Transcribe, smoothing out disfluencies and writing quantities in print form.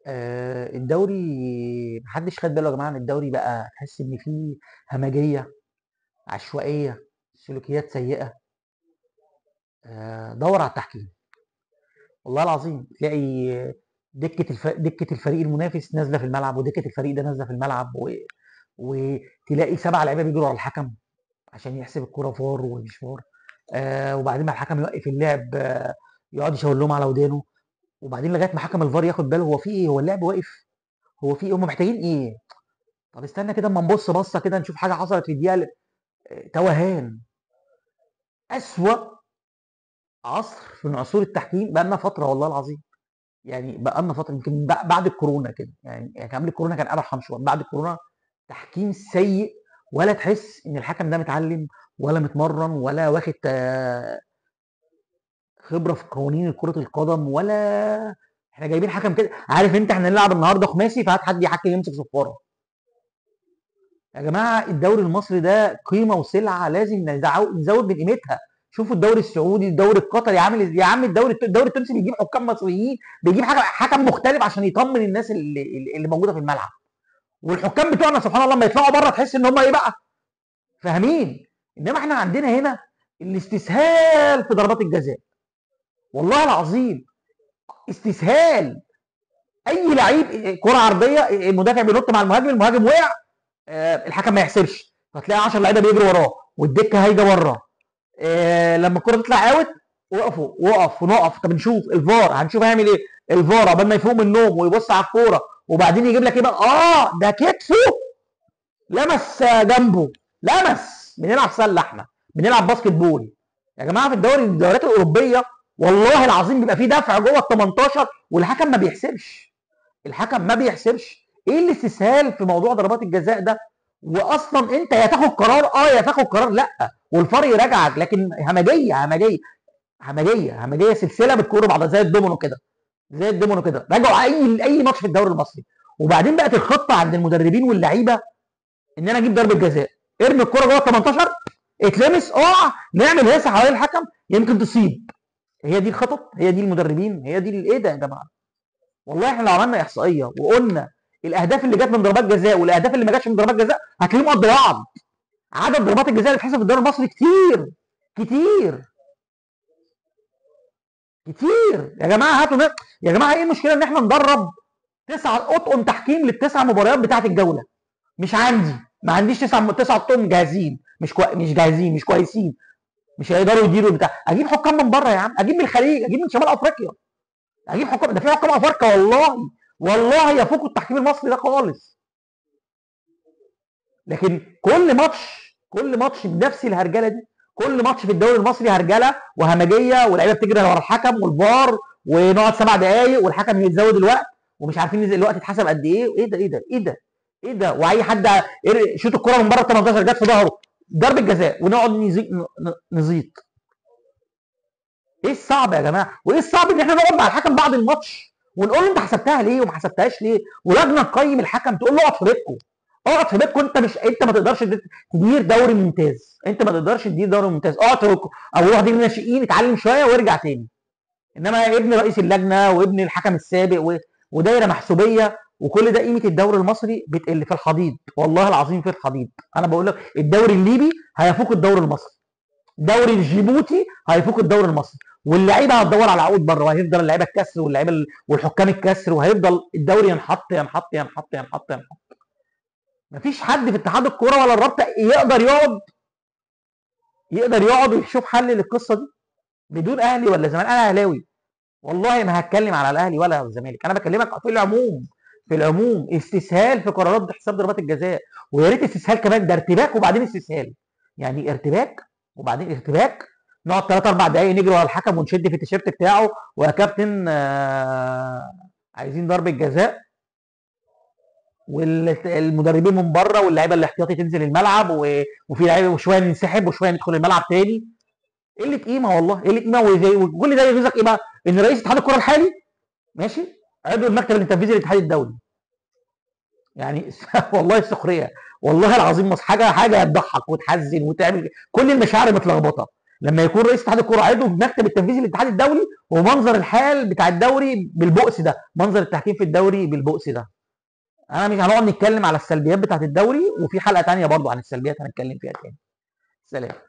الدوري محدش خد باله يا جماعه ان الدوري بقى تحس ان فيه همجيه، عشوائيه، سلوكيات سيئه. دور على التحكيم. والله العظيم تلاقي دكه الفريق المنافس نازله في الملعب، ودكه الفريق ده نازله في الملعب، وتلاقي 7 لعيبه بيجروا على الحكم عشان يحسب الكوره فار ومش فار. وبعدين ما الحكم يوقف اللعب، يقعد يشاور لهم على ودانه، وبعدين لغايه ما حكم الفار ياخد باله هو في ايه، هو اللعب واقف، هو في ايه، هم محتاجين ايه. طب استنى كده اما نبص بصه كده نشوف حاجه حصلت في الدقيقه. توهان. اسوأ عصر من عصور التحكيم بقى لنا فتره والله العظيم. يعني بقى لنا فتره يمكن بعد الكورونا كده، يعني قبل الكورونا كان ارحم شويه، بعد الكورونا تحكيم سيء. ولا تحس ان الحكم ده متعلم ولا متمرن ولا واخد خبره في قوانين كره القدم، ولا احنا جايبين حكم كده، عارف انت احنا نلعب النهارده خماسي فهات حد يحكم يمسك صفاره. يا جماعه الدوري المصري ده قيمه وسلعه لازم نزود من قيمتها. شوفوا الدوري السعودي، الدوري القطري عامل ازاي. يا عم الدوري التونسي بيجيب حكام مصريين، بيجيب حكم مختلف عشان يطمن الناس اللي موجوده في الملعب. والحكام بتوعنا سبحان الله لما يطلعوا بره تحس ان هم ايه بقى، فاهمين. انما احنا عندنا هنا الاستسهال في ضربات الجزاء. والله العظيم استسهال. اي لعيب كره عرضيه، المدافع بينط مع المهاجم، المهاجم وقع، الحكم ما يحسبش، فتلاقي 10 لعيبه بيجروا وراه والدكه هايجه وراه. لما الكره تطلع اوت، وقفوا وقف ونقف، طب نشوف الفار، هنشوف هيعمل ايه. الفار قبل ما يفوق من النوم ويبص على الكوره وبعدين يجيب لك ايه بقى، ده كتفه لمس جنبه، لمس. بنلعب سله، احنا بنلعب باسكت بول. يا جماعه في الدوريات الاوروبيه والله العظيم بيبقى في دفع جوه ال 18 والحكم ما بيحسبش. الحكم ما بيحسبش. ايه الاستسهال في موضوع ضربات الجزاء ده؟ واصلا انت يا تاخد قرار يا تاخد قرار لا، والفار يراجعك. لكن همجيه همجيه همجيه همجيه، سلسله بتكون بعضها زي الدومينو كده، زي الدومينو كده. راجعوا اي ماتش في الدوري المصري. وبعدين بقت الخطه عند المدربين واللعيبه ان انا اجيب ضربه جزاء، ارمي الكره جوه ال 18، اتلمس، اقع، نعمل هيصه حوالين الحكم يمكن تصيب. هي دي الخطط، هي دي المدربين، هي دي ايه ده يا جماعه. والله احنا لو عملنا احصائيه وقلنا الاهداف اللي جت من ضربات جزاء والاهداف اللي ما جاتش من ضربات جزاء هتلاقيهم قد بعض. عدد ضربات الجزاء اللي بتحسب في الدوري المصري كتير كتير كتير. يا جماعه يا جماعه ايه المشكله ان احنا ندرب 9 اطقم تحكيم للتسع مباريات بتاعه الجوله؟ مش عندي، ما عنديش 9 اطقم جاهزين، مش جاهزين، مش كويسين، مش هيقدروا يديروا البتاع. اجيب حكام من بره يا عم، اجيب من الخليج، اجيب من شمال افريقيا، اجيب حكام. ده في حكام افارقه والله، والله يفوقوا التحكيم المصري ده خالص. لكن كل ماتش بنفس الهرجله دي. كل ماتش في الدوري المصري هرجله وهمجيه، ولاعيبه بتجري ورا الحكم والفار، ونقعد 7 دقائق والحكم يزود الوقت، ومش عارفين الوقت اتحسب قد ايه. ايه ده ايه ده ايه ده ايه ده. واي حد شوط الكره من بره ال 18 جت في ظهره ضربه جزاء، ونقعد نزيط. ايه الصعب يا جماعه؟ وايه الصعب ان احنا نقعد مع الحكم بعد الماتش ونقول له انت حسبتها ليه وما حسبتهاش ليه، ولجنه تقيم الحكم تقول له اقعد في بيتكم، اقعد في بيتكم. انت ما تقدرش تدير دوري ممتاز، انت ما تقدرش تدير دوري ممتاز، اقعد في بيتكم او روح دي الناشئين اتعلم شويه وارجع تاني. انما ابن رئيس اللجنه وابن الحكم السابق ودايره محسوبيه وكل ده، قيمه الدوري المصري بتقل في الحضيض. والله العظيم في الحضيض. انا بقول لك الدوري الليبي هيفوق الدوري المصري، دوري الجيبوتي هيفوق الدوري المصري، واللعيبه هتدور على عقود بره، وهيفضل اللعيبه الكسر والحكام الكسر، وهيفضل الدوري ينحط ينحط ينحط ينحط ينحط. مفيش حد في اتحاد الكوره ولا الرابطه يقدر يقعد ويشوف حل للقصه دي بدون اهلي ولا زمالك. انا اهلاوي والله ما هتكلم على الاهلي ولا الزمالك، انا بكلمك في العموم. في العموم استسهال في قرارات حساب ضربات الجزاء، ويا ريت استسهال كمان، ده ارتباك وبعدين استسهال. يعني ارتباك وبعدين ارتباك، نقعد 3 4 دقايق نجري ورا الحكم ونشد في التيشيرت بتاعه ويا كابتن عايزين ضربه جزاء، والمدربين من بره واللعيبه الاحتياطي تنزل الملعب، وفي لعيبه وشويه ننسحب وشويه ندخل الملعب تاني. قله قيمه والله، قله قيمه. وكل ده يغيظك ايه بقى؟ ان رئيس اتحاد الكره الحالي ماشي عضو المكتب التنفيذي للاتحاد الدولي. يعني والله السخريه، والله العظيم حاجه تضحك وتحزن وتعمل كل المشاعر متلخبطه. لما يكون رئيس اتحاد الكوره عضو بمكتب التنفيذي للاتحاد الدولي، ومنظر الحال بتاع الدوري بالبؤس ده، منظر التحكيم في الدوري بالبؤس ده. انا مش هنقعد نتكلم على السلبيات بتاعت الدوري، وفي حلقه تانية برضو عن السلبيات هنتكلم فيها تاني. سلام.